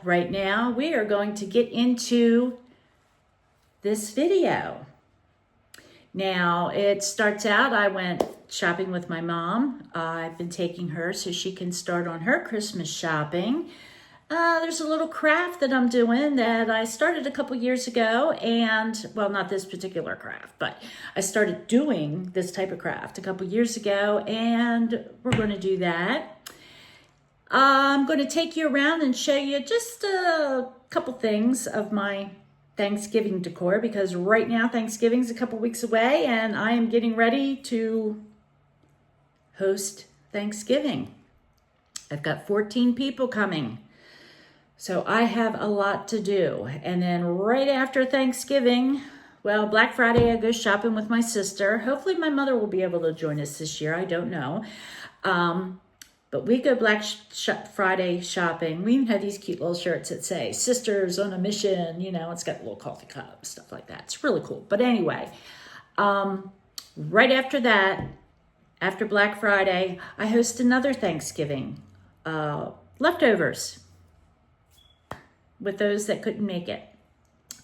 Right now, we are going to get into this video. Now, it starts out, I went shopping with my mom. I've been taking her so she can start on her Christmas shopping. There's a little craft that I'm doing that I started a couple years ago, and, well, not this particular craft, but I started doing this type of craft a couple years ago, and we're going to do that. I'm going to take you around and show you just a couple things of my Thanksgiving decor, because right now Thanksgiving's a couple weeks away and I am getting ready to host Thanksgiving. I've got 14 people coming, so I have a lot to do. And then right after Thanksgiving, well, Black Friday, I go shopping with my sister. Hopefully my mother will be able to join us this year. I don't know. But we go Black Friday shopping. We even have these cute little shirts that say "Sisters on a Mission." You know, it's got a little coffee cup, stuff like that. It's really cool. But anyway, right after that, after Black Friday, I host another Thanksgiving leftovers with those that couldn't make it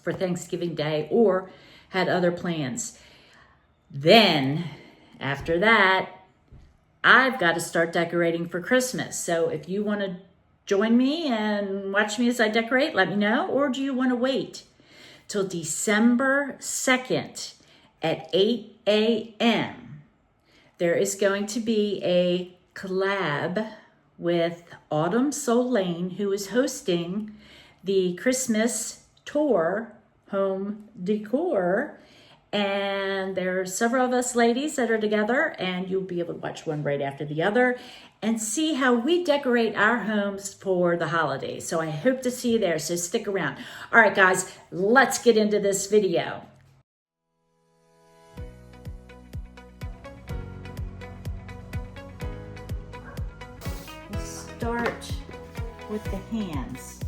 for Thanksgiving Day or had other plans. Then, after that, I've got to start decorating for Christmas. So if you want to join me and watch me as I decorate, let me know. Or do you want to wait till December 2nd at 8 a.m.? There is going to be a collab with Autumn Soul Lane, who is hosting the Christmas tour home decor. And there are several of us ladies that are together, and you'll be able to watch one right after the other and see how we decorate our homes for the holidays. So I hope to see you there, so stick around. All right, guys, let's get into this video. Let's start with the hands.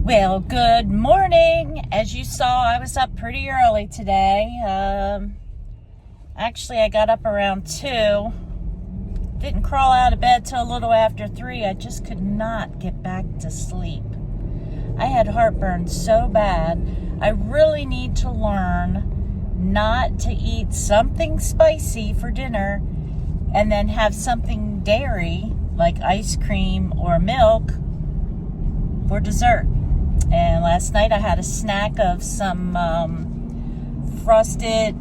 Well, good morning. As you saw, I was up pretty early today. Actually, I got up around 2. Didn't crawl out of bed till a little after 3. I just could not get back to sleep. I had heartburn so bad. I really need to learn not to eat something spicy for dinner and then have something dairy, like ice cream or milk, for dessert. And last night I had a snack of some frosted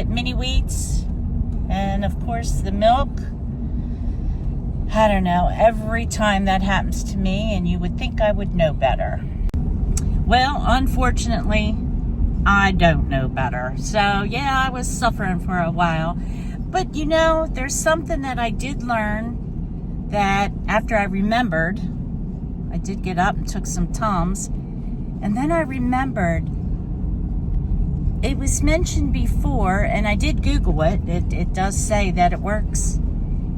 mini wheats, and of course the milk. I don't know, every time that happens to me, and you would think I would know better. Well, unfortunately, I don't know better. So yeah, I was suffering for a while. But you know, there's something that I did learn that after I remembered, I did get up and took some Tums, and then I remembered it was mentioned before, and I did Google it. It does say that it works,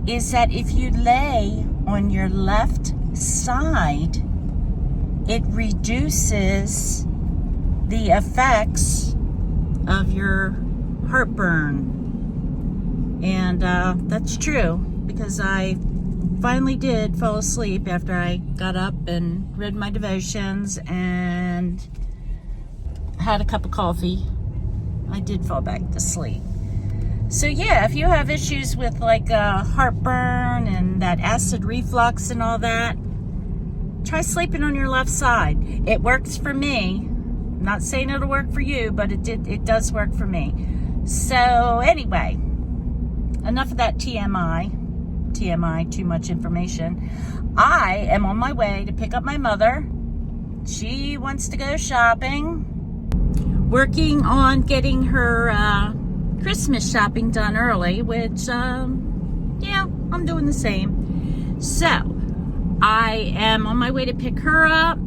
is that if you lay on your left side, it reduces the effects of your heartburn. And that's true, because I finally did fall asleep after I got up and read my devotions and had a cup of coffee. I did fall back to sleep. So yeah, if you have issues with like heartburn and that acid reflux and all that, try sleeping on your left side. It works for me. I'm not saying it'll work for you, but it does work for me. So anyway, enough of that TMI, too much information. I am on my way to pick up my mother. She wants to go shopping. Working on getting her Christmas shopping done early, which, yeah, I'm doing the same. So, I am on my way to pick her up.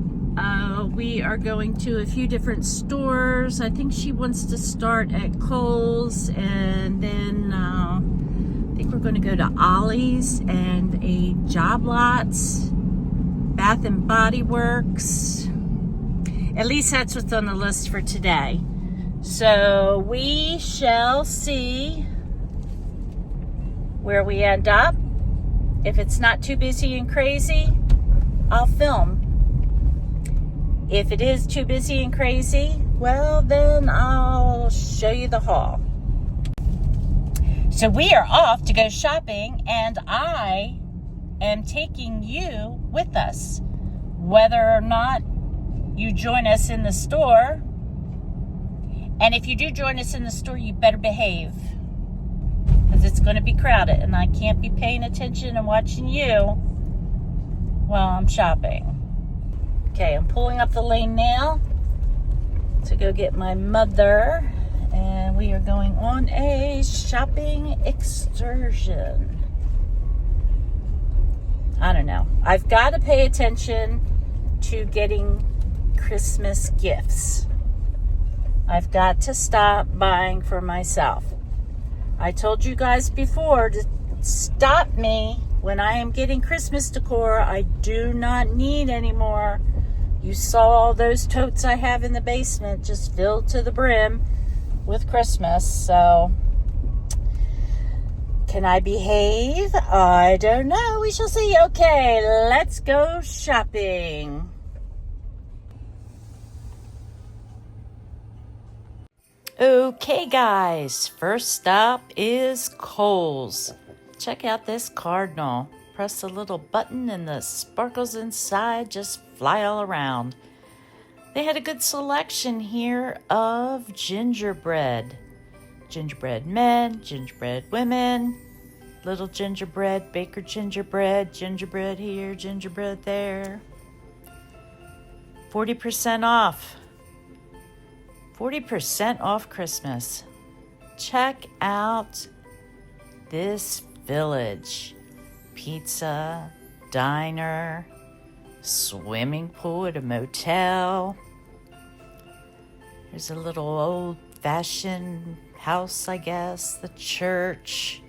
We are going to a few different stores. I think she wants to start at Kohl's, and then I think we're going to go to Ollie's and a Job Lots, Bath and Body Works. At least that's what's on the list for today. So we shall see where we end up. If it's not too busy and crazy, I'll film. If it is too busy and crazy, well, then I'll show you the haul. So we are off to go shopping, and I am taking you with us. Whether or not you join us in the store, and if you do join us in the store, you better behave, because it's going to be crowded, and I can't be paying attention and watching you while I'm shopping. Okay, I'm pulling up the lane now to go get my mother, and we are going on a shopping excursion. I don't know. I've got to pay attention to getting Christmas gifts. I've got to stop buying for myself. I told you guys before to stop me when I am getting Christmas decor. I do not need any more. You saw all those totes I have in the basement just filled to the brim with Christmas. So, can I behave? I don't know. We shall see. Okay, let's go shopping. Okay, guys, first stop is Kohl's. Check out this cardinal. Press the little button and the sparkles inside just fly all around. They had a good selection here of gingerbread. Gingerbread men, gingerbread women, little gingerbread, baker gingerbread, gingerbread here, gingerbread there. 40% off. 40% off Christmas. Check out this village. Pizza, diner, swimming pool at a motel. There's a little old-fashioned house, I guess, the church.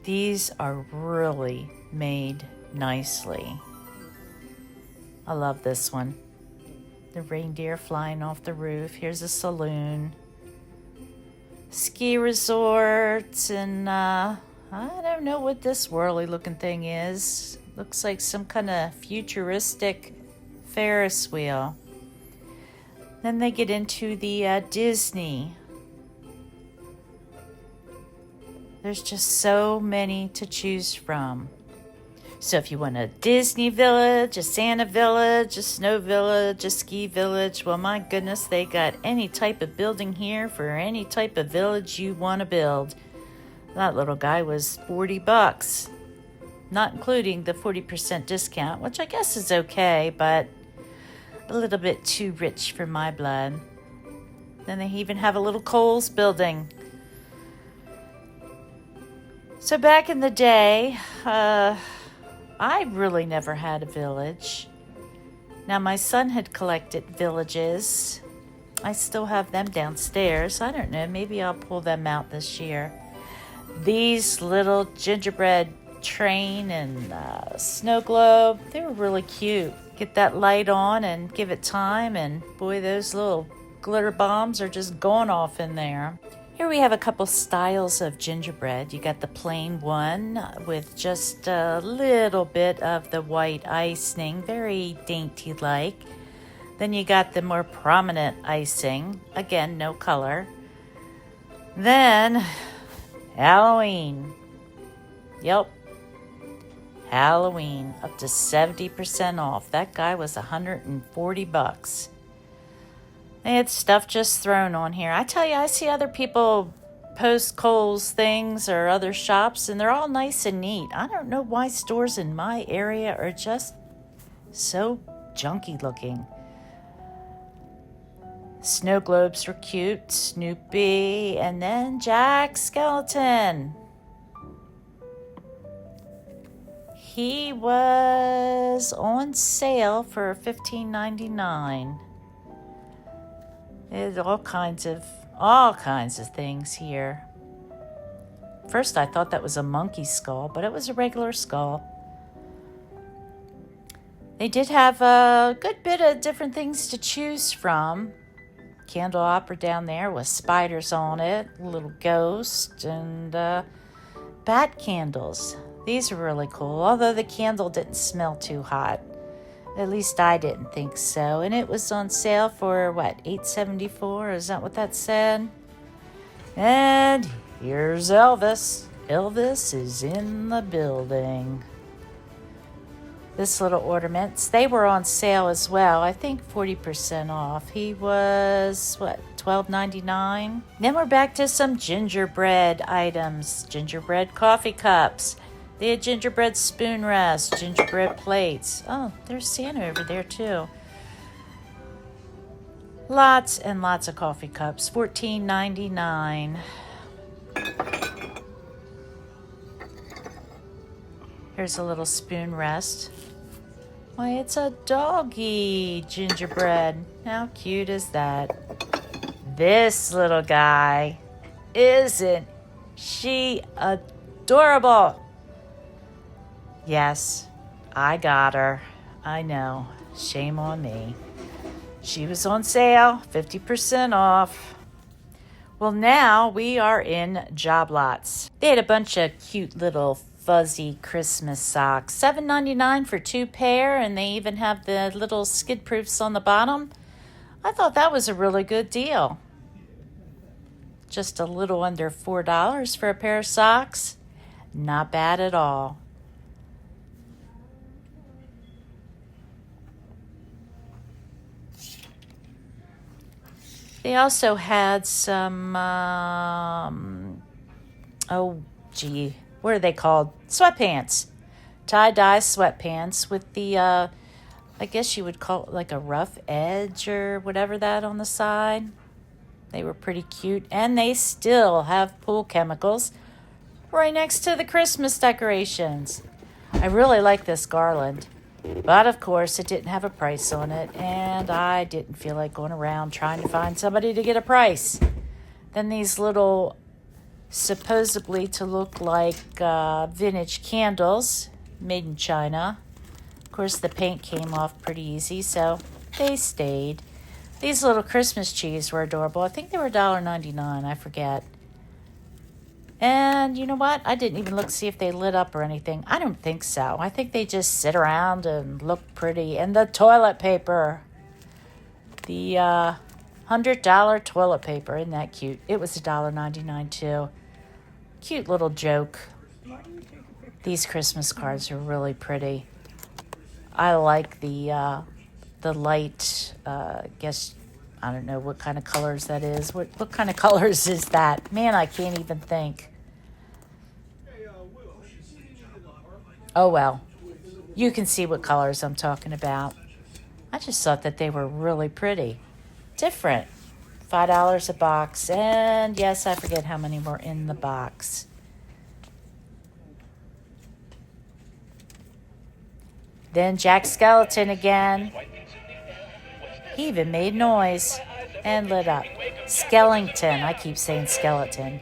These are really made nicely. I love this one. The reindeer flying off the roof. Here's a saloon. Ski resorts, and I don't know what this whirly looking thing is. Looks like some kind of futuristic Ferris wheel. Then they get into the Disney. There's just so many to choose from. So if you want a Disney village, a Santa village, a snow village, a ski village, well, my goodness, they got any type of building here for any type of village you want to build. That little guy was $40, not including the 40% discount, which I guess is okay, but a little bit too rich for my blood. Then they even have a little Kohl's building. So back in the day, I really never had a village. Now, my son had collected villages. I still have them downstairs. I don't know, maybe I'll pull them out this year. These little gingerbread train and snow globe, they were really cute. Get that light on and give it time, and boy, those little glitter bombs are just going off in there. Here we have a couple styles of gingerbread. You got the plain one with just a little bit of the white icing, very dainty-like. Then you got the more prominent icing, again, no color. Then Halloween. Yep. Halloween, up to 70% off. That guy was $140. They had stuff just thrown on here. I tell you, I see other people post Kohl's things or other shops, and they're all nice and neat. I don't know why stores in my area are just so junky looking. Snow globes were cute, Snoopy, and then Jack Skellington. He was on sale for $15.99. There's all kinds of things here. First I thought that was a monkey skull, but it was a regular skull. They did have a good bit of different things to choose from. Candelabra down there with spiders on it, a little ghost, and bat candles. These are really cool, although the candle didn't smell too hot. At least I didn't think so. And it was on sale for, $8.74? Is that what that said? And here's Elvis. Elvis is in the building. This little ornaments, they were on sale as well. I think 40% off. He was, $12.99? Then we're back to some gingerbread items. Gingerbread coffee cups. They had gingerbread spoon rests, gingerbread plates. Oh, there's Santa over there too. Lots and lots of coffee cups. $14.99. Here's a little spoon rest. Why, it's a doggy gingerbread. How cute is that? This little guy, isn't she adorable? Yes, I got her. I know. Shame on me. She was on sale, 50% off. Well, now we are in Job Lots. They had a bunch of cute little fuzzy Christmas socks. $7.99 for 2 pair, and they even have the little skid proofs on the bottom. I thought that was a really good deal. Just a little under $4 for a pair of socks. Not bad at all. They also had some, what are they called? Sweatpants. Tie-dye sweatpants with the, I guess you would call it like a rough edge or whatever that on the side. They were pretty cute. And they still have pool chemicals right next to the Christmas decorations. I really like this garland. But, of course, it didn't have a price on it, and I didn't feel like going around trying to find somebody to get a price. Then these little, supposedly to look like vintage candles, made in China. Of course, the paint came off pretty easy, so they stayed. These little Christmas trees were adorable. I think they were $1.99, I forget. And you know what? I didn't even look to see if they lit up or anything. I don't think so. I think they just sit around and look pretty. And the toilet paper. The $100 toilet paper. Isn't that cute? It was $1.99 too. Cute little joke. These Christmas cards are really pretty. I like the light, I don't know what kind of colors that is. What kind of colors is that? Man, I can't even think. Oh, well. You can see what colors I'm talking about. I just thought that they were really pretty. Different. $5 a box. And yes, I forget how many were in the box. Then Jack Skellington again. He even made noise and lit up. Skellington. I keep saying skeleton.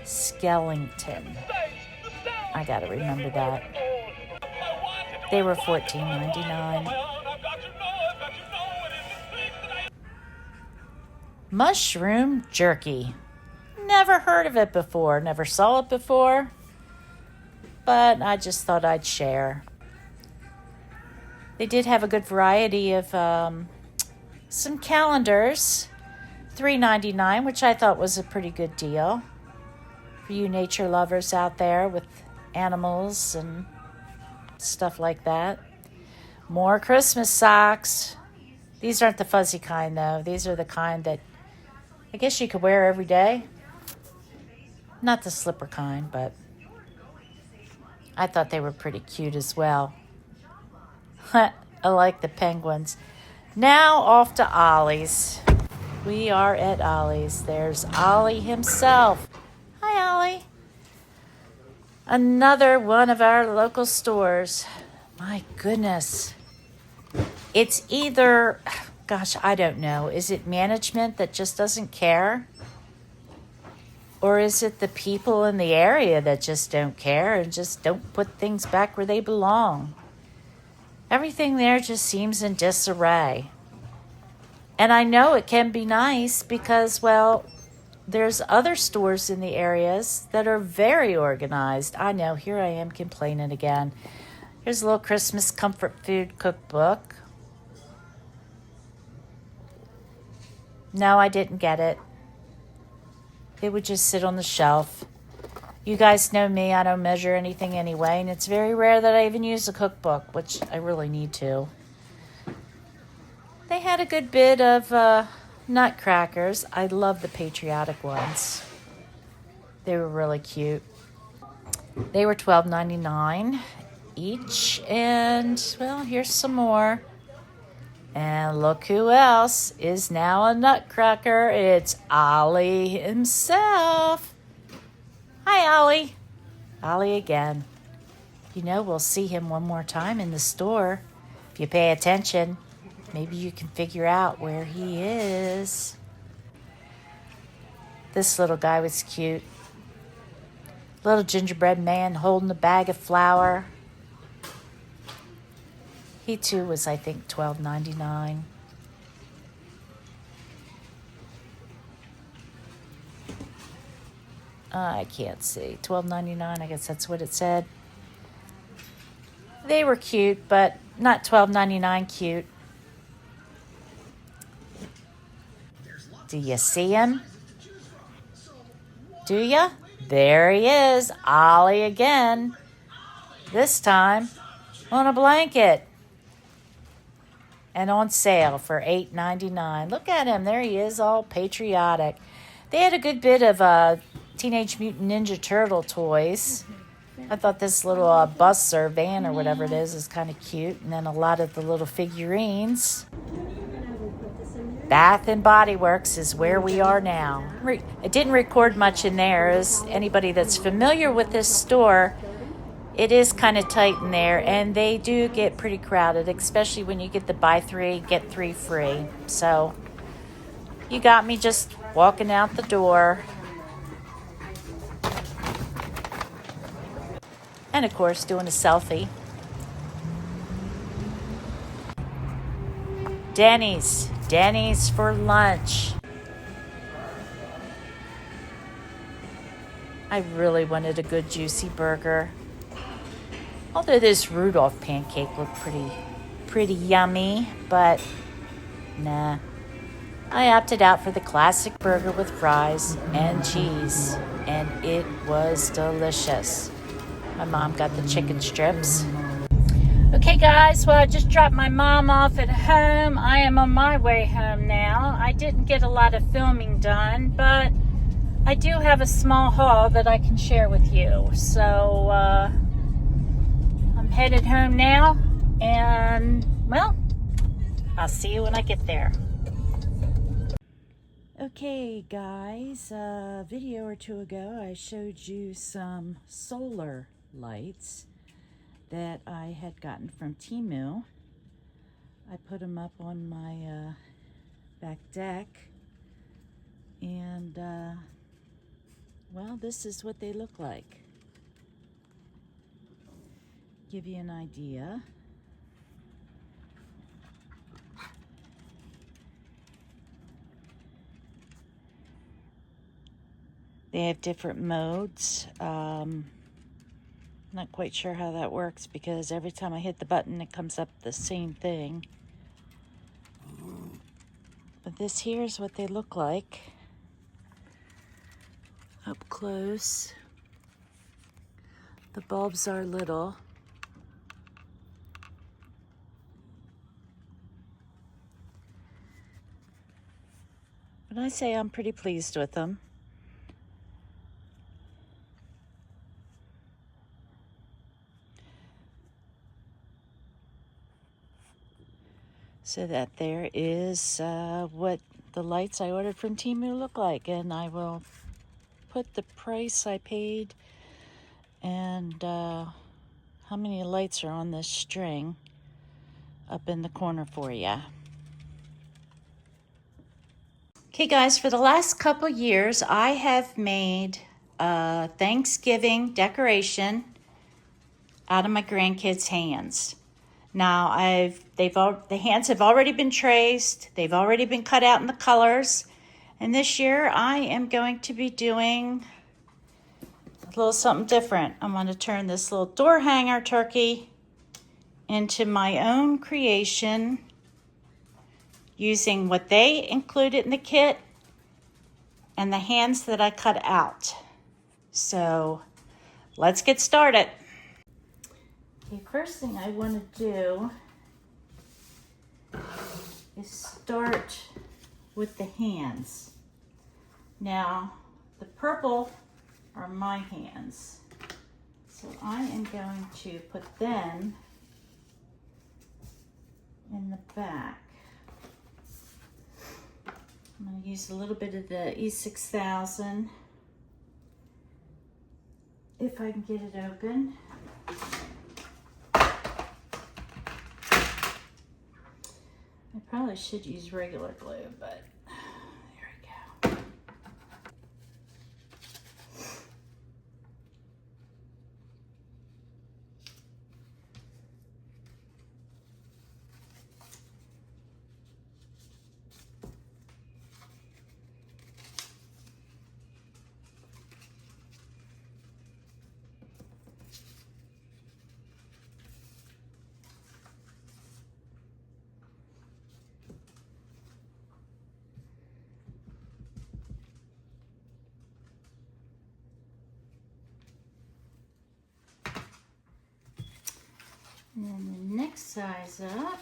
Skellington. I gotta remember that. They were $14.99. Mushroom jerky. Never heard of it before. Never saw it before. But I just thought I'd share. They did have a good variety of some calendars. $3.99, which I thought was a pretty good deal. for you nature lovers out there with animals and stuff like that. More Christmas socks. These aren't the fuzzy kind, though. These are the kind that I guess you could wear every day. Not the slipper kind, but I thought they were pretty cute as well. I like the penguins. Now off to Ollie's. We are at Ollie's. There's Ollie himself. Hi, Ollie. Another one of our local stores. My goodness. It's either, gosh, I don't know. Is it management that just doesn't care? Or is it the people in the area that just don't care and just don't put things back where they belong? Everything there just seems in disarray. And I know it can be nice because, well, there's other stores in the areas that are very organized. I know, here I am complaining again. Here's a little Christmas comfort food cookbook. No, I didn't get it. It would just sit on the shelf. You guys know me, I don't measure anything anyway, and it's very rare that I even use a cookbook, which I really need to. They had a good bit of nutcrackers. I love the patriotic ones. They were really cute. They were $12.99 each, and, well, here's some more. And look who else is now a nutcracker. It's Ollie himself. Hi, Ollie. Ollie again. You know, we'll see him one more time in the store. If you pay attention, maybe you can figure out where he is. This little guy was cute. Little gingerbread man holding a bag of flour. He too was, I think, $12.99. I can't see. $12.99, I guess that's what it said. They were cute, but not $12.99 cute. Do you see him? Do ya? There he is, Ollie again. This time on a blanket. And on sale for $8.99. Look at him. There he is, all patriotic. They had a good bit of Teenage Mutant Ninja Turtle toys. I thought this little bus or van or whatever it is kind of cute. And then a lot of the little figurines. Bath and Body Works is where we are now. I didn't record much in there. As anybody that's familiar with this store, it is kind of tight in there, and they do get pretty crowded, especially when you get the buy 3, get 3 free. So you got me just walking out the door. And, of course, doing a selfie. Denny's for lunch. I really wanted a good juicy burger. Although this Rudolph pancake looked pretty yummy, but nah. I opted out for the classic burger with fries and cheese, and it was delicious. My mom got the chicken strips. Okay, guys, well, I just dropped my mom off at home. I am on my way home now. I didn't get a lot of filming done, but I do have a small haul that I can share with you. So, I'm headed home now, and, well, I'll see you when I get there. Okay, guys, a video or two ago, I showed you some solar lights that I had gotten from Temu. I put them up on my back deck, and, well, this is what they look like. Give you an idea. They have different modes. Not quite sure how that works because every time I hit the button it comes up the same thing. But this here is what they look like up close. close. The bulbs are little. But I say I'm pretty pleased with them. So that there is what the lights I ordered from Temu look like. And I will put the price I paid and how many lights are on this string up in the corner for you. Okay guys, for the last couple years I have made a Thanksgiving decoration out of my grandkids' hands. Now the hands have already been traced, they've already been cut out in the colors, and this year I am going to be doing a little something different. I'm going to turn this little door hanger turkey into my own creation using what they included in the kit and the hands that I cut out. So let's get started. Okay, first thing I want to do is start with the hands. Now, the purple are my hands. So I am going to put them in the back. I'm going to use a little bit of the E6000 if I can get it open. I probably should use regular glue, but there we go. And then the next size up,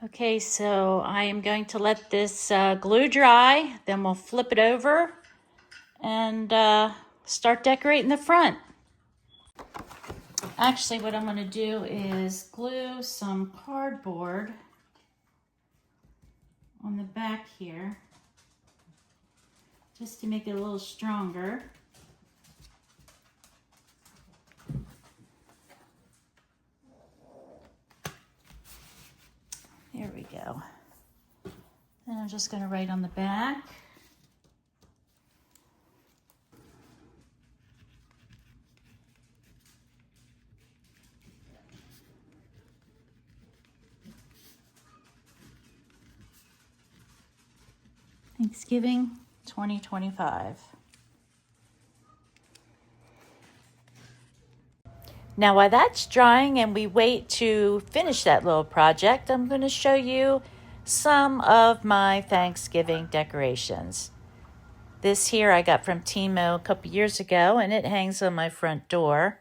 okay, so I am going to let this glue dry, then we'll flip it over and start decorating the front. Actually, what I'm going to do is glue some cardboard on the back here just to make it a little stronger. There we go. And I'm just going to write on the back. Thanksgiving 2025. Now while that's drying and we wait to finish that little project, I'm going to show you some of my Thanksgiving decorations. This here I got from Temu a couple years ago, and it hangs on my front door.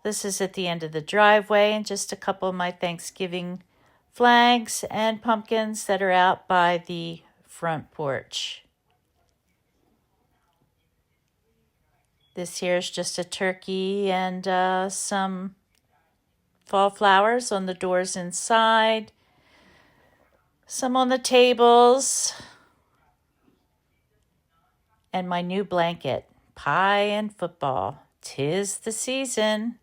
This is at the end of the driveway, and just a couple of my Thanksgiving flags and pumpkins that are out by the front porch. This here is just a turkey and some fall flowers on the doors inside, some on the tables, and my new blanket, pie and football. 'Tis the season.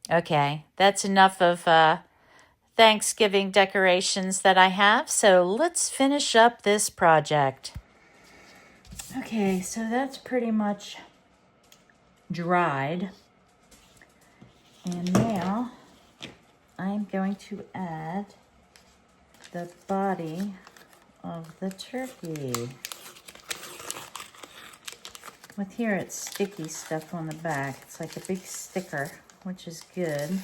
Okay, that's enough of Thanksgiving decorations that I have, so let's finish up this project. Okay, so that's pretty much dried. And now I'm going to add the body of the turkey. With here, it's sticky stuff on the back. It's like a big sticker, which is good.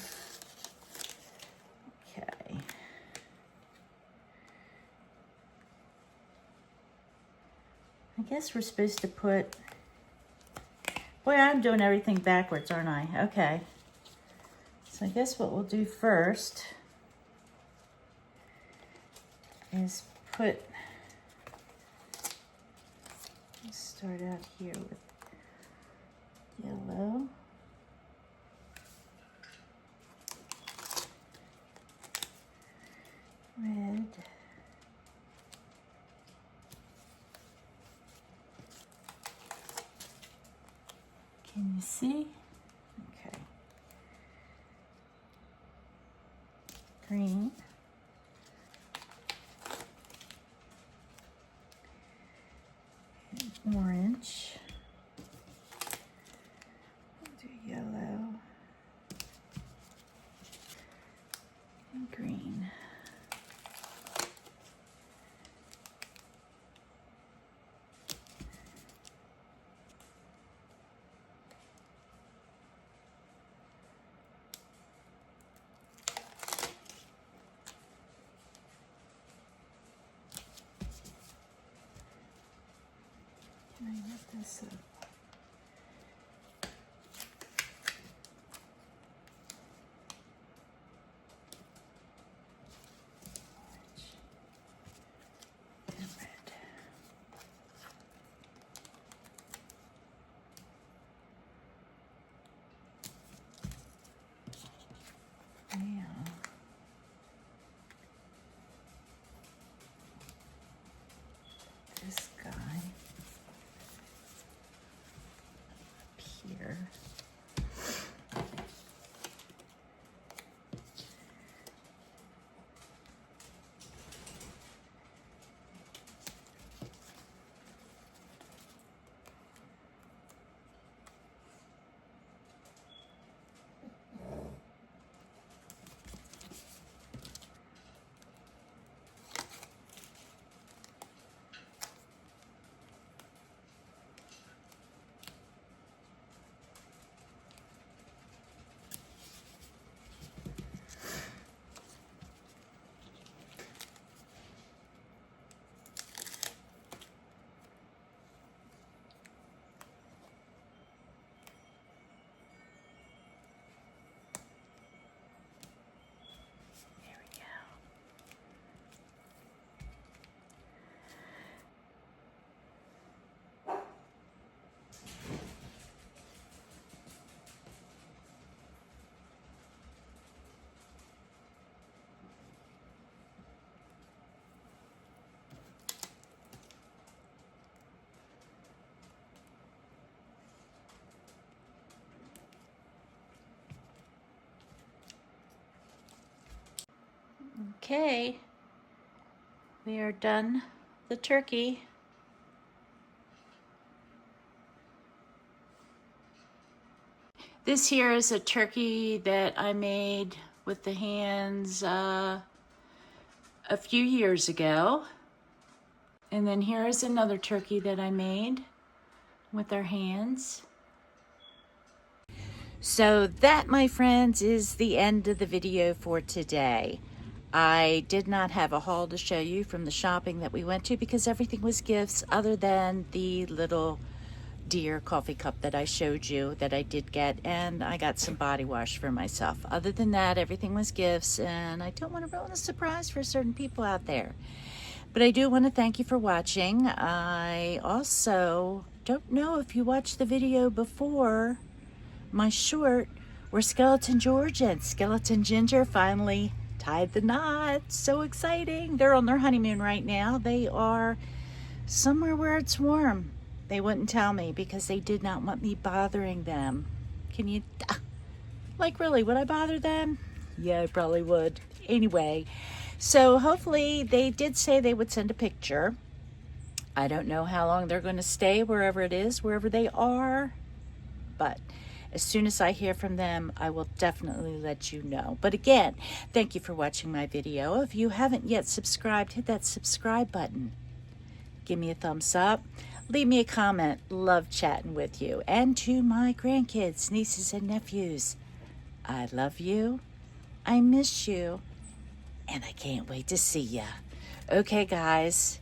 Okay. I guess we're supposed to put... Boy, I'm doing everything backwards, aren't I? Okay. So I guess what we'll do first is put... Let's start out here with yellow. Red. Can you see? Okay. Green. And orange. We'll do yellow. And green. Can I lift this up? Orange and red. Now, this guy up here. There we go. Okay, we are done the turkey. This here is a turkey that I made with the hands a a few years ago. And then here is another turkey that I made with our hands. So that, my friends, is the end of the video for today. I did not have a haul to show you from the shopping that we went to because everything was gifts other than the little deer coffee cup that I showed you that I did get, and I got some body wash for myself. Other than that, everything was gifts, and I don't want to ruin a surprise for certain people out there. But I do want to thank you for watching. I also don't know if you watched the video before, my short, where Skeleton George and Skeleton Ginger finally tied the knot. So exciting. They're on their honeymoon right now. They are somewhere where it's warm. They wouldn't tell me because they did not want me bothering them. Can you, like, really, would I bother them? Yeah, I probably would. Anyway, so hopefully they did say they would send a picture. I don't know how long they're going to stay wherever it is, wherever they are. But as soon as I hear from them, I will definitely let you know. But again, thank you for watching my video. If you haven't yet subscribed, hit that subscribe button. Give me a thumbs up. Leave me a comment. Love chatting with you. And to my grandkids, nieces, and nephews, I love you. I miss you. And I can't wait to see ya. Okay, guys.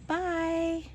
Bye.